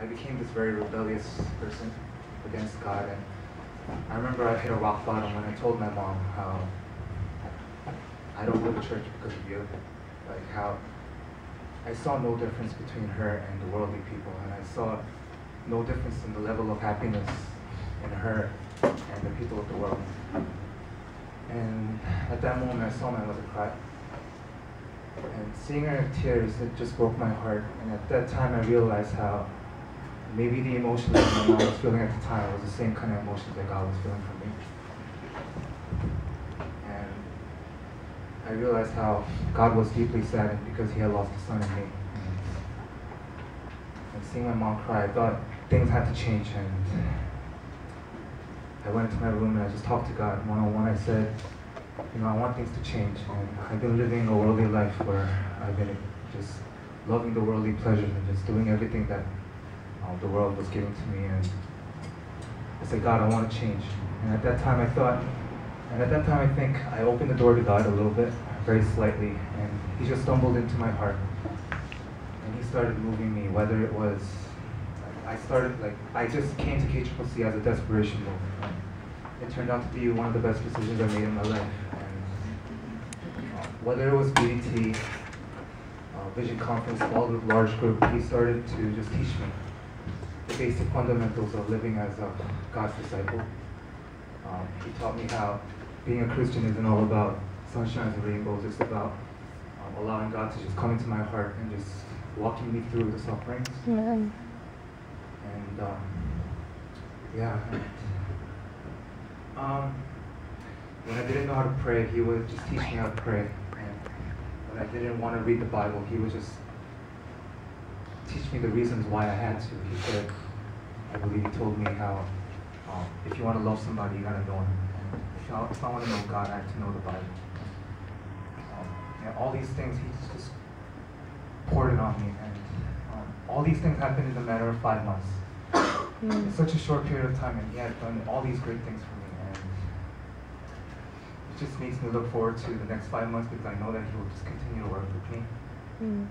I became this very rebellious person against God. And I remember I hit a rock bottom when I told my mom how I don't go to church because of you. Like how I saw no difference between her and the worldly people, and I saw no difference in the level of happiness in her and the people of the world. And at that moment, I saw my mother cry. And seeing her in tears, it just broke my heart. And at that time, I realized how maybe the emotions that my mom was feeling at the time was the same kind of emotions that God was feeling for me. And I realized how God was deeply saddened because he had lost a son in me. And seeing my mom cry, I thought things had to change. And I went into my room and I just talked to God one-on-one. I said, you know, I want things to change. And I've been living a worldly life where I've been just loving the worldly pleasures and just doing everything that the world was giving to me. And I said, God, I want to change. And at that time I think I opened the door to God a little bit, very slightly, and he just stumbled into my heart. And he started moving me, whether it was, I just came to KCCC as a desperation move. And it turned out to be one of the best decisions I made in my life. And whether it was BDT, Vision Conference, small group, large group, he started to just teach me the basic fundamentals of living as a God's disciple. He taught me how being a Christian isn't all about sunshines and rainbows. It's about allowing God to just come into my heart and just walking me through the sufferings. Amen. And yeah. When I didn't know how to pray, he would just teach me how to pray. And when I didn't want to read the Bible, he would just teach me the reasons why I had to. He said, I believe he told me how if you want to love somebody, you gotta know him. And if I want to know God, I have to know the Bible. And all these things, he just poured it on me. And all these things happened in a matter of 5 months. In such a short period of time, and he had done all these great things for me. And it just makes me look forward to the next 5 months because I know that he will just continue to work with me. And,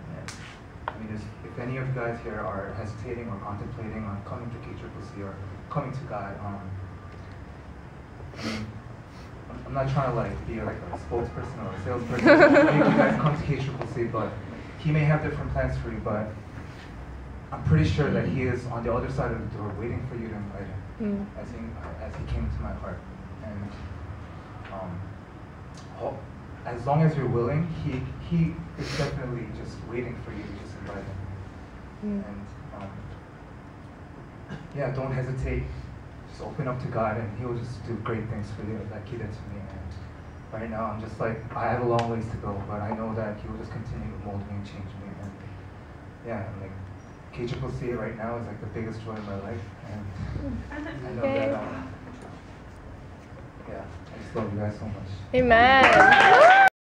I mean, if any of you guys here are hesitating or contemplating on coming to KCCC or coming to God, I mean, I'm not trying to be like a spokesperson or a salesperson to make you guys come to KCCC, but he may have different plans for you, but I'm pretty sure that he is on the other side of the door waiting for you to invite him as he came into my heart. And as long as you're willing, he is definitely just waiting for you to just invite him. And yeah, don't hesitate. Just open up to God, and He'll just do great things for you, like He did to me. And right now, I'm just like, I have a long ways to go, but I know that He will just continue to mold me and change me. And yeah, like KCCC right now is like the biggest joy in my life, and I know that. Yeah, I just love you guys so much. Amen.